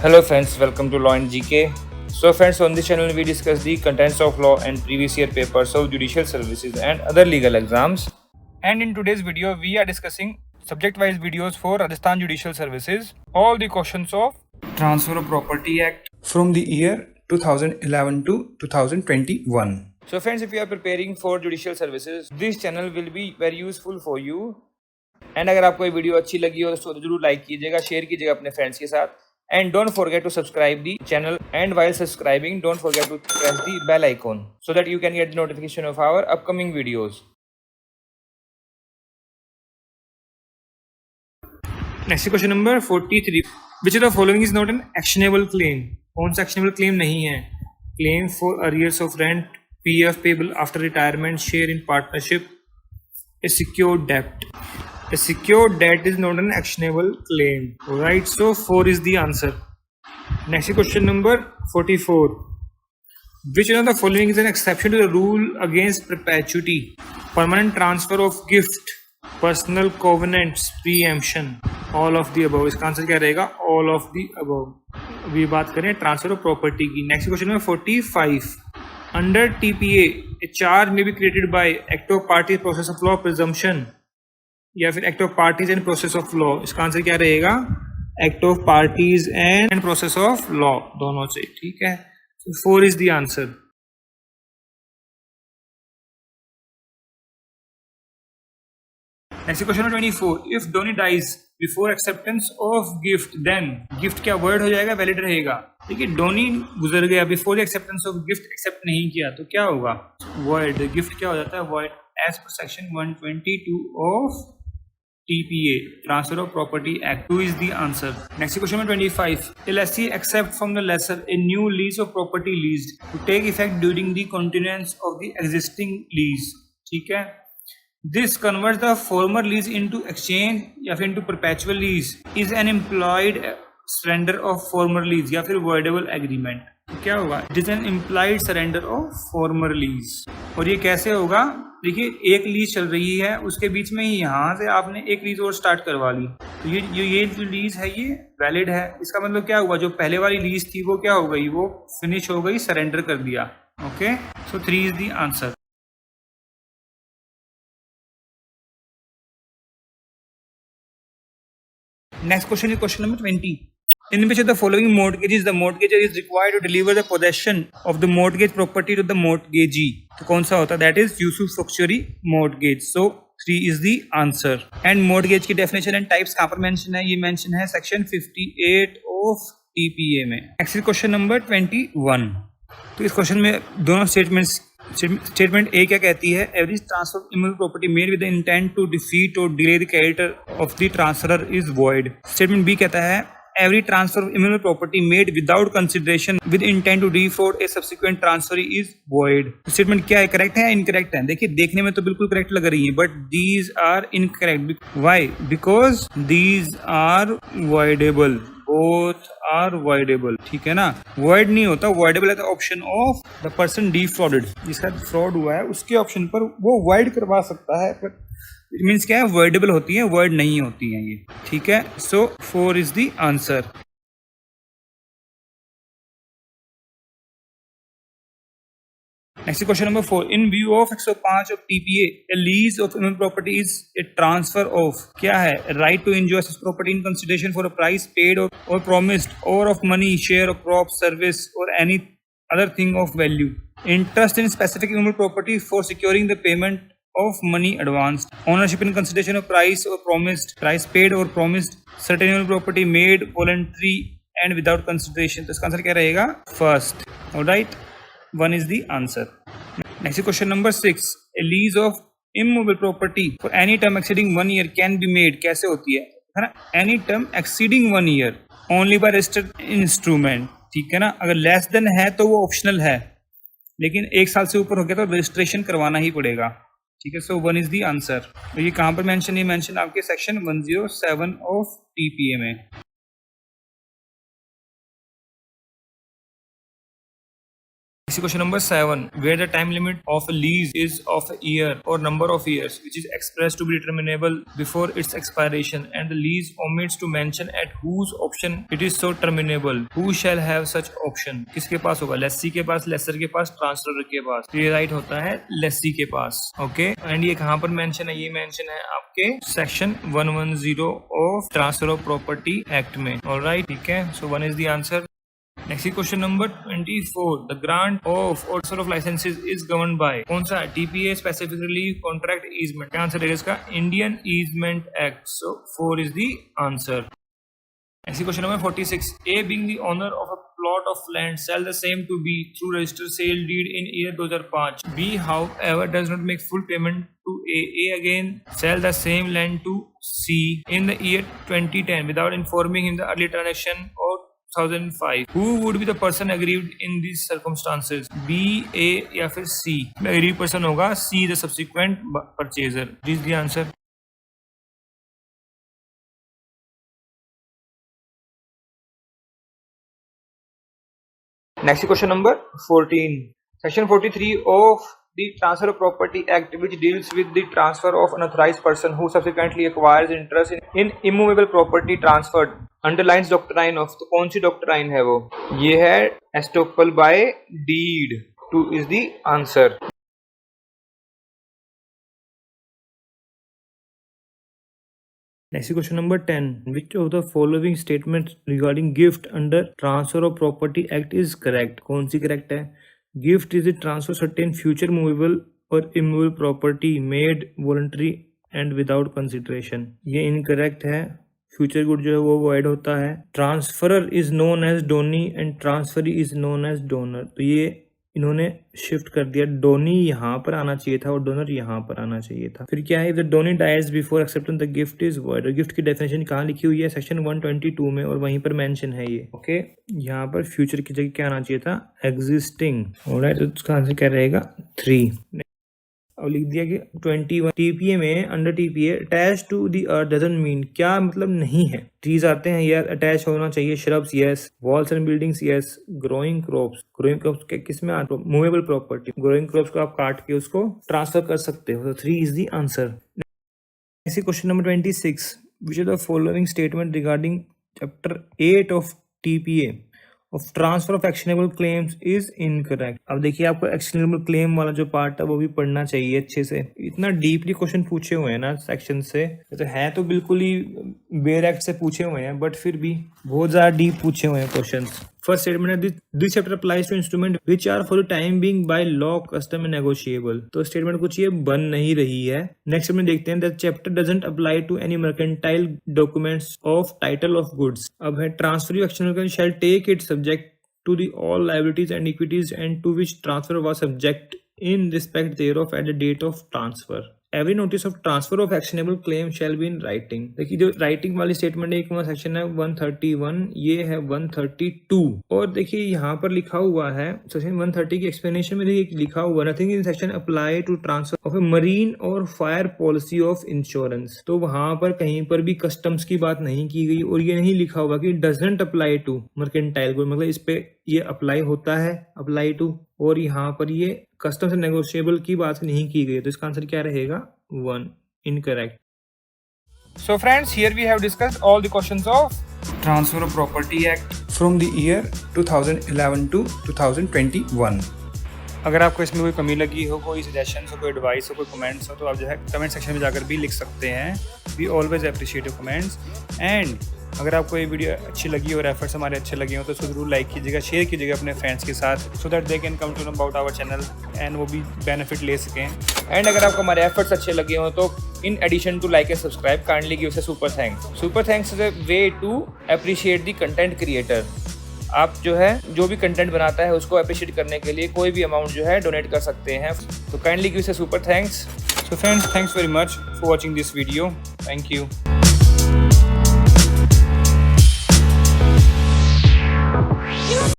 Hello friends, welcome to Law and GK. So friends, on this channel we discuss the contents of law and previous year papers of judicial services and other legal exams. And in today's video we are discussing subject-wise videos for Rajasthan Judicial Services. All the questions of Transfer of Property Act from the year 2011 to 2021. So friends, if you are preparing for judicial services, this channel will be very useful for you. And अगर आपको ये video अच्छी लगी हो तो जरूर like कीजिएगा, share कीजिएगा अपने फ्रेंड्स के साथ. And don't forget to subscribe the channel, and while subscribing don't forget to press the bell icon so that you can get the notification of our upcoming videos. Next question number 43. Which of the following is not an actionable claim? कौन सा actionable claim नहीं है? Claim for arrears of rent, PF payable after retirement, share in partnership, a secured debt. A secured debt is not an actionable claim. Alright, so 4 is the answer. Next question number 44. Which one of the following is an exception to the rule against perpetuity? Permanent transfer of gift, personal covenants, preemption, all of the above. इसका answer क्या रहेगा? All of the above. अभी बात करें transfer of property की. Next question number 45. Under TPA, a charge may be created by act of parties, process of law, presumption, या फिर act of parties and process of law. इसका answer क्या रहेगा? Act of parties and process of law, दोनों से. ठीक है, so 4 is the answer. Next question number 24. If donor dies before acceptance of gift, then gift क्या word हो जाएगा? Valid रहेगा. देखिए, डोनी गुजर गया, before acceptance of gift accept नहीं किया तो क्या होगा? वॉइड. गिफ्ट क्या हो जाता है? वॉइड एज पर section 122 of TPA, transfer of property act. 2 is the answer. Next question number 25. A lessee accept from the lessor a new lease of property leased to take effect during the continuance of the existing lease. ठीक है. This converts the former lease into exchange या फिर into perpetual lease is an implied surrender of former lease या फिर voidable agreement. क्या होगा? It is an implied surrender of former lease. और ये कैसे होगा? देखिए, एक लीज चल रही है, उसके बीच में ही यहाँ से आपने एक लीज और स्टार्ट करवा ली, तो ये जो लीज है ये वैलिड है. इसका मतलब क्या हुआ? जो पहले वाली लीज थी वो क्या हो गई? वो फिनिश हो गई, सरेंडर कर दिया. Okay, so 3 is the answer. Next question is question number 20. In which of the following mortgages the mortgagor is required to deliver the possession of the mortgage property to the mortgagee? तो कौन सा होता है? That is usufructuary mortgage. So 3 is the answer. And mortgage की definition and types कहाँ पर mention है? ये mention है section 58 of TPA में. Next is question number 21. तो इस क्वेश्चन में दोनों स्टेटमेंट ए क्या कहती है? Every transfer of immovable property made with the intent to defeat और delay the character of the transferor is void. Statement B कहता है every transfer of immovable property made without consideration with intent to default a subsequent transfer is void. Statement क्या है? Correct है या incorrect है? देखिए, देखने में तो बिल्कुल करेक्ट लग रही है, but these are incorrect. Why? Because these are voidable. Both are voidable. ठीक है ना, वॉइड नहीं होता, वॉइडेबल है तो option of the person defrauded, जिसका फ्रॉड हुआ है उसके ऑप्शन पर वो वॉइड करवा सकता है, बट इट मीन्स क्या है? वॉइडेबल होती है, वॉइड नहीं होती है ये. ठीक है, सो 4 is the answer. Next question number 4. In view of 105 of TPA, a lease of immovable property is a transfer of क्या है? Right to enjoy such property in consideration for a price paid or promised, or of money, share of crop, service, or any other thing of value. Interest in specific immovable property for securing the payment of money advanced. Ownership in consideration of price or promised, price paid or promised, certain immovable property made voluntary and without consideration. तो इसका answer क्या रहेगा? First. Alright. 1 is the answer. Next question number 6. A lease of immovable property for any term exceeding 1 year can be made. कैसे होती है? है ना, any term exceeding 1 year only by registered instrument. ठीक है ना, अगर less than है तो वो optional है, लेकिन 1 साल से ऊपर हो गया तो रजिस्ट्रेशन करवाना ही पड़ेगा. ठीक है, सो 1 is the answer. तो ये कहाँ पर मेंशन? ये मेंशन आपके सेक्शन 107 ऑफ TPA में. Next question number 7. Where the time limit of a lease is of a year or number of years, which is expressed to be determinable before its expiration, and the lease omits to mention at whose option it is so terminable. Who shall have such option? किसके पास होगा? लेसी के पास, laser के पास, transfer के पास. ये right होता है लेसी के पास. Okay, and ये कहाँ पर मेंशन है? ये मेंशन है आपके section 110 of transfer of property act में. ऑलराइट, ठीक है. सो 1 is the answer. Next question number 24. The grant of or transfer of licenses is governed by कौन सा? TPA, specifically contract easement. क्या आंसर है इसका? Indian Easement Act. So 4 is the answer. Next question number 46. A being the owner of a plot of land sell the same to B through registered sale deed in year 2005. B however does not make full payment to A. A again sell the same land to C in the year 2010 without informing him the early transaction or 2005. Who would be the person aggrieved in these circumstances? B, A या फिर C? aggrieved person होगा C, the subsequent purchaser. This is the answer. Next question number 14. Section 43 of the Transfer of Property Act, which deals with the transfer of an authorized person who subsequently acquires interest in immovable property transferred, underlines doctrine of. तो कौन सी doctrine है वो? ये है estoppel by deed. 2 is the answer. Next question number 10. Which of the following statements regarding gift under Transfer of Property Act is correct? कौन सी correct है? Gift is the transfer certain future movable or immovable property made voluntary and without consideration. ये incorrect है. Future good जो है वो void होता है. Transferor is known as donee and transferee is known as donor. तो ये इन्होंने शिफ्ट कर दिया. डोनी यहाँ पर आना चाहिए था और डोनर यहाँ पर आना चाहिए था. फिर क्या है? The donee dies before accepting the gift is void. और गिफ्ट की डेफिनेशन कहाँ लिखी हुई है? सेक्शन 122 में, और वहीं पर मेंशन है ये. ओके, यहाँ पर फ्यूचर की जगह क्या आना चाहिए था? एग्जिस्टिंग. ऑलराइट, तो इसका आंसर क्या रहेगा? 3. और लिख दिया कि 21 टीपीए में, under TPA attach to the earth doesn't mean. क्या मतलब नहीं है? ट्रीज आते हैं यार, अटैच होना चाहिए. Shrubs yes, walls and buildings yes, growing crops. Growing crops किस में आते? Movable property. ग्रोइंग क्रॉप्स को आप काट के उसको ट्रांसफर कर सकते हो. 3 is the answer. Next question number 26. Which are the following statement regarding chapter 8 of TPA of transfer of actionable claims is incorrect. अब देखिए, आपको actionable claim वाला जो पार्ट है वो भी पढ़ना चाहिए अच्छे से. इतना डीपली क्वेश्चन पूछे हुए हैं ना सेक्शन से, तो है तो बिल्कुल ही बेयर एक्ट से पूछे हुए हैं, बट फिर भी बहुत ज्यादा डीप पूछे हुए हैं क्वेश्चंस. फर्स्ट स्टेटमेंट है this chapter applies to instrument which are for the time being by law custom and negotiable. तो स्टेटमेंट कुछ ये बन नहीं रही है. नेक्स्ट स्टेटमेंट देखते हैं. That chapter doesn't apply to any mercantile documents of title of goods. अब है transfer action shall take it subject to the all liabilities and equities and to which transfer was subject in respect thereof at the date of transfer. Every notice of transfer of actionable claim shall be in writing. देखिए, जो writing वाली statement है, एक section है 131, ये है 132. और देखिए यहाँ पर लिखा हुआ है सेक्शन 130 की एक्सप्लेनेशन में लिखा हुआ nothing in section apply to transfer of a marine और फायर पॉलिसी ऑफ इंश्योरेंस. तो वहां पर कहीं पर भी कस्टम्स की बात नहीं की गई, और ये नहीं लिखा हुआ कि doesn't apply to mercantile good, मतलब इस पे ये अप्लाई होता है, अप्लाई टू. और यहाँ पर ये कस्टम्स एंड नेगोशिएबल की बात नहीं की गई. तो इसका आंसर क्या रहेगा? 1. Incorrect. So friends, here we have discussed all the questions of Transfer of Property Act from the year 2011 to 2021. अगर आपको इसमें कोई कमी लगी हो, कोई सजेशन हो, कोई एडवाइस हो, कोई कमेंट्स हो, तो आप जो है कमेंट सेक्शन में जाकर भी लिख सकते हैं. We always appreciate your comments. And अगर आपको ये वीडियो अच्छी लगी और एफर्ट्स हमारे अच्छे लगे हो तो उसको जरूर लाइक कीजिएगा, शेयर कीजिएगा अपने फ्रेंड्स के साथ, so that they can come to know about our channel and वो भी बेनिफिट ले सकें. एंड अगर आपको हमारे एफर्ट्स अच्छे लगे हो तो in addition to like and subscribe kindly give us a super thanks. Super thanks is a way to appreciate the content creator. आप जो है जो भी कंटेंट बनाता है उसको अप्रिशिएट करने के लिए कोई भी अमाउंट जो है डोनेट कर सकते हैं. तो kindly give us a super thanks. So friends, thanks very much for watching this video. Thank you.